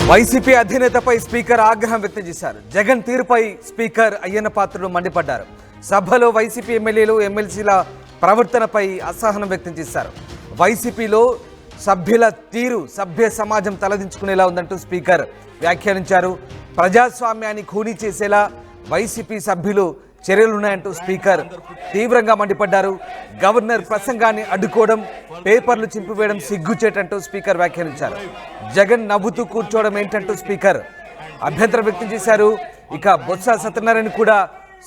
YCP అధినేతపై speaker ఆగ్రహం వ్యక్తం చేశారు. జగన్ తీరుపై స్పీకర్ అయ్యన్న పాత్రుడు మండిపడ్డారు. సభలో వైసీపీ ఎమ్మెల్యేలు ఎమ్మెల్సీల ప్రవర్తనపై అసహనం వ్యక్తం చేశారు. వైసీపీలో సభ్యుల తీరు సభ్య సమాజం తలదించుకునేలా ఉందంటూ స్పీకర్ వ్యాఖ్యానించారు. ప్రజాస్వామ్యాన్ని ఖూనీ చేసేలా వైసీపీ సభ్యులు చర్యలున్నాయంటూ స్పీకర్ తీవ్రంగా మండిపడ్డారు. గవర్నర్ ప్రసంగాన్ని అడ్డుకోవడం, పేపర్లు చింపివేయడం సిగ్గుచేటంటూ స్పీకర్ వ్యాఖ్యానించారు. జగన్ నవ్వుతూ కూర్చోవడం ఏంటంటూ స్పీకర్ అభ్యంతరం వ్యక్తం చేశారు. ఇక బొత్స సత్యనారాయణ కూడా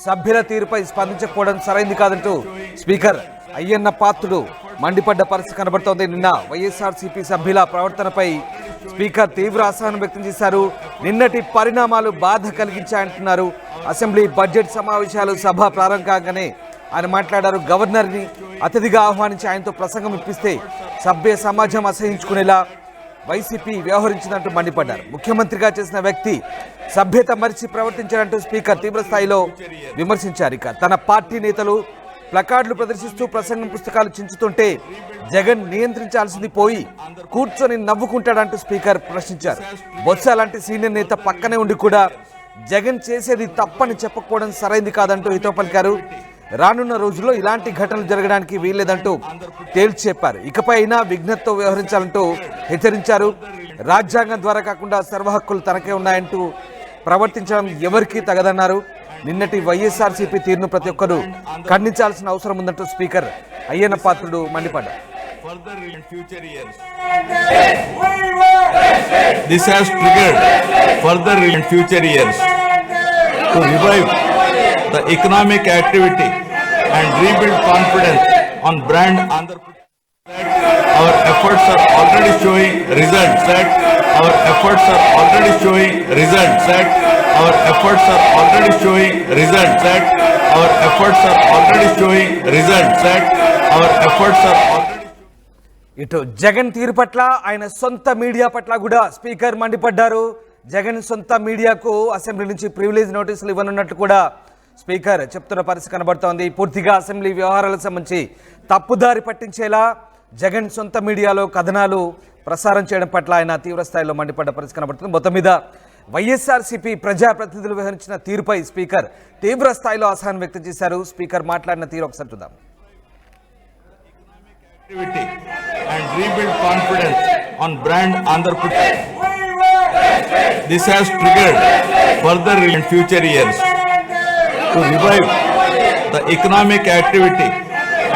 సభ్యుల తీరుపై స్పందించకపోవడం సరైంది కాదంటూ స్పీకర్ అయ్యన్న పాత్రుడు మండిపడ్డ పరిస్థితి కనబడుతోంది. నిన్న వైఎస్ఆర్సీపీ సభ్యుల ప్రవర్తనపై స్పీకర్ తీవ్ర అసహనం వ్యక్తం చేశారు. నిన్నటి పరిణామాలు బాధ కలిగించాయంటున్నారు. అసెంబ్లీ బడ్జెట్ సమావేశాలు సభ ప్రారంభం కాగానే ఆయన మాట్లాడారు. గవర్నర్ని అతిథిగా ఆహ్వానించి ఆయనతో ప్రసంగం ఇప్పిస్తే సభ్య సమాజం అసహించుకునేలా వైసీపీ వ్యవహరించిందంటూ మండిపడ్డారు. ముఖ్యమంత్రిగా చేసిన వ్యక్తి సభ్యత మరిచి ప్రవర్తించారంటూ స్పీకర్ తీవ్ర స్థాయిలో విమర్శించారు. ఇక తన పార్టీ నేతలు ప్లకార్డులు ప్రదర్శిస్తూ ప్రసంగం పుస్తకాలు చించుతుంటే జగన్ నియంత్రించాల్సింది పోయి కూర్చొని నవ్వుకుంటాడంటూ స్పీకర్ ప్రశ్నించారు. బొత్స లాంటి సీనియర్ నేత పక్కనే ఉండి కూడా జగన్ చేసేది తప్పని చెప్పకపోవడం సరైంది కాదంటూ హితవు పలికారు. రానున్న రోజుల్లో ఇలాంటి ఘటనలు జరగడానికి వీల్లేదంటూ తేల్చి చెప్పారు. ఇకపై అయినా విఘ్నతతో వ్యవహరించాలంటూ హెచ్చరించారు. రాజ్యాంగం ద్వారా కాకుండా సర్వ హక్కులు తనకే ఉన్నాయంటూ ప్రవర్తించడం ఎవరికీ తగదన్నారు. నిన్నటి వైఎస్ఆర్సీపీ తీరును ప్రతి ఒక్కరూ ఖండించాల్సిన అవసరం ఉందంటూ స్పీకర్ అయ్యన్న పాత్రుడు మండిపడ్డారు. This has triggered further in future years to revive the economic activity and rebuild confidence on brand Andhra Pradesh. Our efforts are already showing results. Our efforts are already showing results. Our efforts are already showing results. Our efforts are already showing results. Our efforts are already. ఇటు జగన్ తీరు పట్ల ఆయన సొంత media పట్ల కూడా speaker మండిపడ్డారు. జగన్ సొంత మీడియాకు అసెంబ్లీ నుంచి ప్రివిలేజ్ నోటీసులు ఇవ్వనున్నట్లు కూడా స్పీకర్ చెప్తున్న పరిస్థితి కనబడుతోంది. పూర్తిగా అసెంబ్లీ వ్యవహారాలకు సంబంధించి తప్పుదారి పట్టించేలా జగన్ సొంత మీడియాలో కథనాలు ప్రసారం చేయడం పట్ల ఆయన తీవ్ర స్థాయిలో మండిపడ్డ పరిస్థితి కనబడుతుంది. మొత్తం మీద వైఎస్ఆర్సీపీ ప్రజాప్రతినిధులు వ్యవహరించిన తీరుపై స్పీకర్ తీవ్ర స్థాయిలో అసహనం వ్యక్తం చేశారు. స్పీకర్ మాట్లాడిన తీరు ఒకసారి చూద్దాం. And rebuild confidence on brand Andhra Pradesh. This has triggered further in future years to revive the economic activity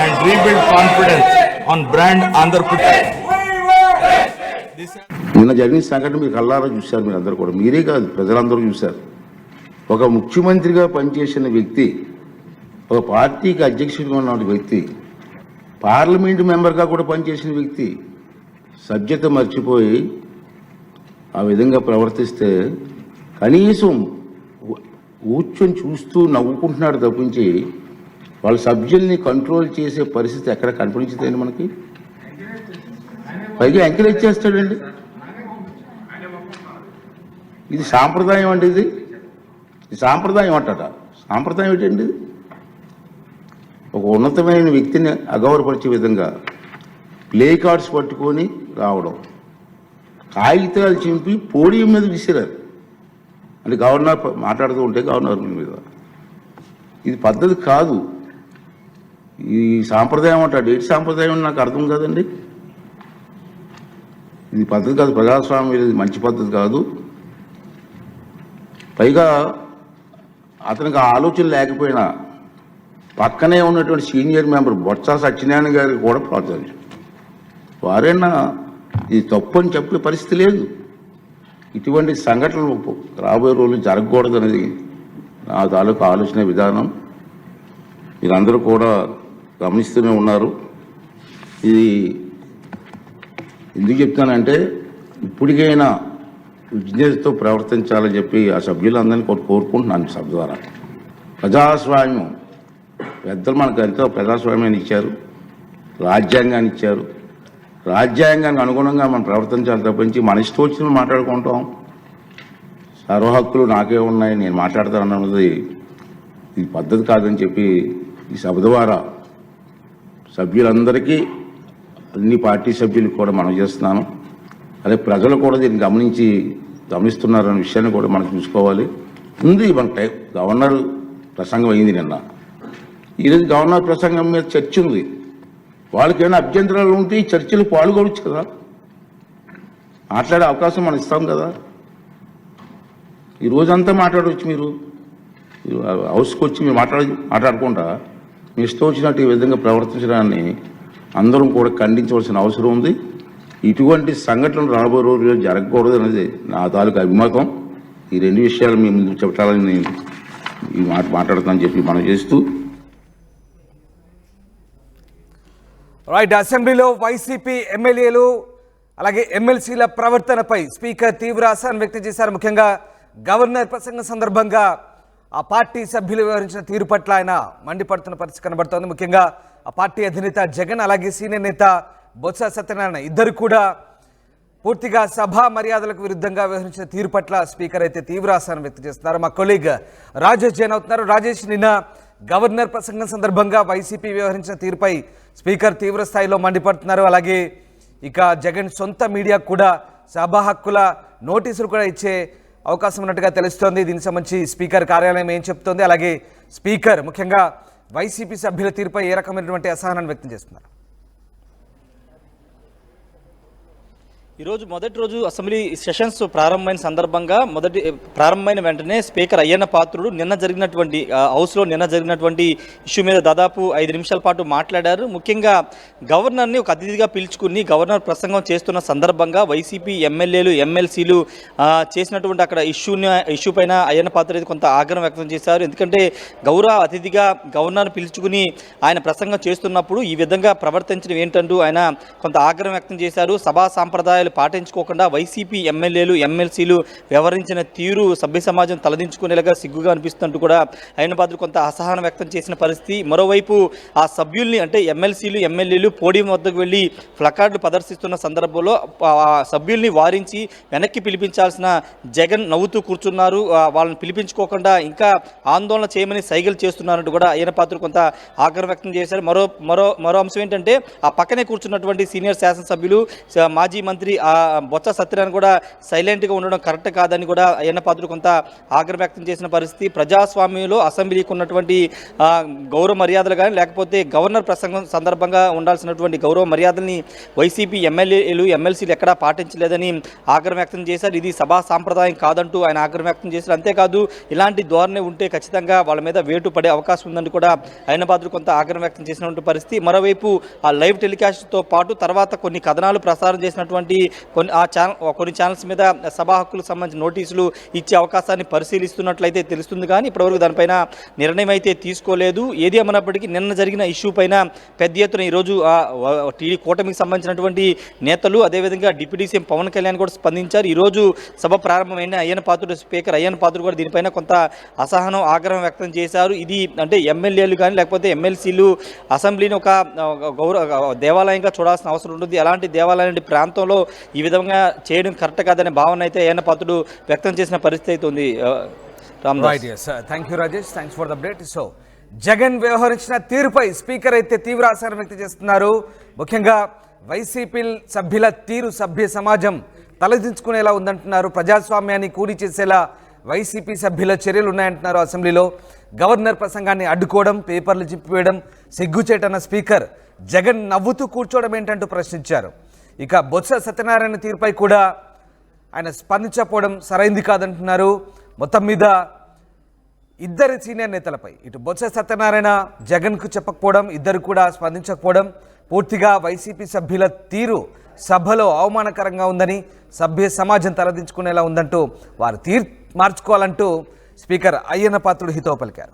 and rebuild confidence on brand Andhra Pradesh. నిన్న జరిగిన సంఘటన మీరు కళ్ళారా చూశారు. మీరు అందరూ కూడా, మీరే కాదు ప్రజలందరూ చూశారు. ఒక ముఖ్యమంత్రిగా పనిచేసిన వ్యక్తి, ఒక పార్టీకి అధ్యక్షుడిగా ఉన్న వ్యక్తి, పార్లమెంటు మెంబర్గా కూడా పనిచేసిన వ్యక్తి సభ్యత మర్చిపోయి ఆ విధంగా ప్రవర్తిస్తే కనీసం కూర్చొని చూస్తూ నవ్వుకుంటున్నాడు తప్పించి వాళ్ళ సభ్యుల్ని కంట్రోల్ చేసే పరిస్థితి ఎక్కడ కనిపించిందండి మనకి. పైగా ఎంకరేజ్ చేస్తాడండి. ఇది సాంప్రదాయం అండి. ఇది సాంప్రదాయం అంటట. సాంప్రదాయం ఏంటండి? ఒక ఉన్నతమైన వ్యక్తిని అగౌరవపరిచే విధంగా ప్లే కార్డ్స్ పట్టుకొని రావడం, కాగితాలు చింపి పోడియం మీద విసిరారు. అంటే గవర్నర్ మాట్లాడుతూ ఉంటే గవర్నర్ మీద ఇది పద్ధతి కాదు. ఈ సాంప్రదాయం అంటాడు. ఏంటి సాంప్రదాయం నాకు అర్థం కాదండి. ఇది పద్ధతి కాదు. ప్రజాస్వామ్యం ఇది మంచి పద్ధతి కాదు. పైగా అతనికి ఆలోచన లేకపోయినా పక్కనే ఉన్నటువంటి సీనియర్ మెంబర్ బొత్స సత్యనారాయణ గారికి కూడా ప్రోత్సహించారు. వారైనా ఇది తప్పు అని చెప్పే పరిస్థితి లేదు. ఇటువంటి సంఘటనలు రాబోయే రోజులు జరగకూడదు అనేది నా తాలూకు ఆలోచన విధానం. మీరందరూ కూడా గమనిస్తూనే ఉన్నారు. ఇది ఎందుకు చెప్తానంటే ఇప్పటికైనా విజ్ఞతతో ప్రవర్తించాలని చెప్పి ఆ సభ్యులందరినీ కోరుకుంటున్నాను. సభ ద్వారా ప్రజాస్వామ్యం పెద్దలు మనకు ఎంతో ప్రజాస్వామ్యాన్ని ఇచ్చారు, రాజ్యాంగాన్ని ఇచ్చారు. రాజ్యాంగానికి అనుగుణంగా మనం ప్రవర్తించాలి తప్పించి మన ఇష్టం వచ్చిన మాట్లాడుకుంటాం. సర్వ హక్కులు నాకే ఉన్నాయి, నేను మాట్లాడతాను అన్నది ఇది పద్ధతి కాదని చెప్పి ఈ సభ ద్వారా సభ్యులందరికీ, అన్ని పార్టీ సభ్యులకు కూడా మనం చేస్తున్నాను. అదే ప్రజలు కూడా దీన్ని గమనించి గమనిస్తున్నారనే విషయాన్ని కూడా మనం చూసుకోవాలి. ఉంది మన గవర్నర్ ప్రసంగం అయింది నిన్న. ఈరోజు గవర్నర్ ప్రసంగం మీద చర్చ ఉంది. వాళ్ళకి ఏమైనా అభ్యంతరాలు ఉంటే ఈ చర్చలు పాల్గొనవచ్చు కదా, మాట్లాడే అవకాశం మనం ఇస్తాం కదా. ఈ రోజంతా మాట్లాడవచ్చు. మీరు హౌస్కి వచ్చి మీరు మాట్లాడకుండా మీ ఇష్టం వచ్చినట్టు ఈ విధంగా ప్రవర్తించడాన్ని అందరం కూడా ఖండించవలసిన అవసరం ఉంది. ఇటువంటి సంఘటనలు రాబోయే రోజుల్లో జరగకూడదు అనేది నా తాలూకు అభిమతం. ఈ రెండు విషయాలు మీ ముందు చెప్పాలని నేను ఈ మాట్లాడతానని చెప్పి మనం చేస్తూ రైట్. అసెంబ్లీలో వైసీపీ ఎమ్మెల్యేలు అలాగే ఎమ్మెల్సీల ప్రవర్తనపై స్పీకర్ తీవ్ర అసహనం వ్యక్తం చేశారు. ముఖ్యంగా గవర్నర్ ప్రసంగం సందర్భంగా ఆ పార్టీ సభ్యులు వ్యవహరించిన తీరు పట్ల ఆయన మండిపడుతున్న పరిస్థితి కనబడుతోంది. ముఖ్యంగా ఆ పార్టీ అధినేత జగన్ అలాగే సీనియర్ నేత బొత్స సత్యనారాయణ ఇద్దరు కూడా పూర్తిగా సభా మర్యాదలకు విరుద్ధంగా వ్యవహరించిన తీరు పట్ల స్పీకర్ అయితే తీవ్ర అసహనం వ్యక్తం చేస్తున్నారు. మా కొలీగ్ రాజేష్ జైన్ అవుతున్నారు. రాజేష్, నిన్న గవర్నర్ ప్రసంగం సందర్భంగా వైసీపీ వ్యవహరించిన తీరుపై స్పీకర్ తీవ్ర స్థాయిలో మండిపడుతున్నారు. అలాగే ఇక జగన్ సొంత మీడియా కూడా సభా హక్కుల నోటీసులు కూడా ఇచ్చే అవకాశం ఉన్నట్టుగా తెలుస్తోంది. దీనికి సంబంధించి స్పీకర్ కార్యాలయం ఏం చెప్తోంది, అలాగే స్పీకర్ ముఖ్యంగా వైసీపీ సభ్యుల తీరుపై ఏ రకమైనటువంటి అసహనాన్ని వ్యక్తం చేస్తున్నారు? ఈరోజు మొదటి రోజు అసెంబ్లీ సెషన్స్ ప్రారంభమైన వెంటనే స్పీకర్ అయ్యన్న పాత్రుడు హౌస్లో నిన్న జరిగినటువంటి ఇష్యూ మీద దాదాపు 5 నిమిషాల పాటు మాట్లాడారు. ముఖ్యంగా గవర్నర్ని ఒక అతిథిగా పిలుచుకుని గవర్నర్ ప్రసంగం చేస్తున్న సందర్భంగా వైసీపీ ఎమ్మెల్యేలు ఎమ్మెల్సీలు చేసినటువంటి అక్కడ ఇష్యూ పైన అయ్యన్న పాత్రుడు కొంత ఆగ్రహం వ్యక్తం చేశారు. ఎందుకంటే గౌరవ అతిథిగా గవర్నర్ పిలుచుకుని ఆయన ప్రసంగం చేస్తున్నప్పుడు ఈ విధంగా ప్రవర్తించడం ఏంటంటూ ఆయన కొంత ఆగ్రహం వ్యక్తం చేశారు. సభా సాంప్రదాయాలు పాటించుకోకుండా వైసీపీ ఎమ్మెల్యేలు ఎమ్మెల్సీలు వ్యవహరించిన తీరు సభ్య సమాజం తలదించుకునేలాగా సిగ్గుగా అనిపిస్తుంటూ కూడా అయ్యన్న పాత్రుడు కొంత అసహనం వ్యక్తం చేసిన పరిస్థితి. మరోవైపు ఆ సభ్యుల్ని అంటే ఎమ్మెల్సీలు ఎమ్మెల్యేలు పోడియం వద్దకు వెళ్ళి ప్లకార్డులు ప్రదర్శిస్తున్న సందర్భంలో ఆ సభ్యుల్ని వారించి వెనక్కి పిలిపించాల్సిన జగన్ నవ్వుతూ కూర్చున్నారు. వాళ్ళని పిలిపించుకోకుండా ఇంకా ఆందోళన చేయమని సైగలు చేస్తున్నారంటూ కూడా అయ్యన్న పాత్రుడు కొంత ఆగ్రహం వ్యక్తం చేశారు. మరో అంశం ఏంటంటే ఆ పక్కనే కూర్చున్నటువంటి సీనియర్ శాసనసభ్యులు మాజీ మంత్రి బొత్స సత్యనారాయణ కూడా సైలెంట్గా ఉండడం కరెక్ట్ కాదని కూడా అయ్యన్న పాత్రుడు కొంత ఆగ్రహం వ్యక్తం చేసిన పరిస్థితి. ప్రజాస్వామ్యంలో అసెంబ్లీకి ఉన్నటువంటి గౌరవ మర్యాదలు కానీ లేకపోతే గవర్నర్ ప్రసంగం సందర్భంగా ఉండాల్సినటువంటి గౌరవ మర్యాదల్ని వైసీపీ ఎమ్మెల్యేలు ఎమ్మెల్సీలు ఎక్కడా పాటించలేదని ఆగ్రహం వ్యక్తం చేశారు. ఇది సభా సాంప్రదాయం కాదంటూ ఆయన ఆగ్రహం వ్యక్తం చేశారు. అంతేకాదు ఇలాంటి ధోరణి ఉంటే ఖచ్చితంగా వాళ్ళ మీద వేటు పడే అవకాశం ఉందని కూడా అయ్యన్న పాత్రుడు కొంత ఆగ్రహం వ్యక్తం చేసినటువంటి పరిస్థితి. మరోవైపు ఆ లైవ్ టెలికాస్ట్తో పాటు తర్వాత కొన్ని కథనాలు ప్రసారం చేసినటువంటి కొన్ని ఛానల్స్ మీద సభా హక్కులకు సంబంధించిన నోటీసులు ఇచ్చే అవకాశాన్ని పరిశీలిస్తున్నట్లయితే తెలుస్తుంది. కానీ ఇప్పటివరకు దానిపైన నిర్ణయం అయితే తీసుకోలేదు. ఏది ఏమన్నప్పటికీ నిన్న జరిగిన ఇష్యూ పైన పెద్ద ఎత్తున ఈరోజు టీడీ కూటమికి సంబంధించినటువంటి నేతలు అదేవిధంగా డిప్యూటీ సీఎం పవన్ కళ్యాణ్ కూడా స్పందించారు. ఈరోజు సభ ప్రారంభమైన స్పీకర్ అయ్యన్న పాత్రుడు కూడా దీనిపైన కొంత అసహనం ఆగ్రహం వ్యక్తం చేశారు. ఇది అంటే ఎమ్మెల్యేలు కానీ లేకపోతే ఎమ్మెల్సీలు అసెంబ్లీని ఒక దేవాలయంగా చూడాల్సిన అవసరం ఉంటుంది. అలాంటి దేవాలయం ప్రాంతంలో ఈ విధంగా చేయడం కరెక్ట్ కాదనే భావన అయితే అయ్యన్న పాత్రుడు వ్యక్తం చేసిన పరిస్థితి అయితే ఉంది. Thank you Rajesh, thanks for the update. So Jagan వ్యవహరించిన తీరుపై స్పీకర్ అయితే తీవ్ర అసహనం వ్యక్తం చేస్తున్నారు. ముఖ్యంగా వైసీపీ సభ్యుల తీరు సభ్య సమాజం తలదించుకునేలా ఉందంటున్నారు. ప్రజాస్వామ్యాన్ని కూలి చేసేలా వైసీపీ సభ్యుల చర్యలు ఉన్నాయంటున్నారు. అసెంబ్లీలో గవర్నర్ ప్రసంగాన్ని అడ్డుకోవడం, పేపర్లు చింపివేయడం సిగ్గుచేటన్న స్పీకర్ జగన్ నవ్వుతూ కూర్చోవడం ఏంటంటూ ప్రశ్నించారు. ఇక బొత్స సత్యనారాయణ తీరుపై కూడా ఆయన స్పందించకపోవడం సరైంది కాదంటున్నారు. మొత్తం మీద ఇద్దరు సీనియర్ నేతలపై ఇటు బొత్స సత్యనారాయణ జగన్కు చెప్పకపోవడం, ఇద్దరు కూడా స్పందించకపోవడం పూర్తిగా వైసీపీ సభ్యుల తీరు సభలో అవమానకరంగా ఉందని, సభ్య సమాజం తలదించుకునేలా ఉందంటూ వారు తీరు మార్చుకోవాలంటూ స్పీకర్ అయ్యన్న పాత్రుడు హితవు పలికారు.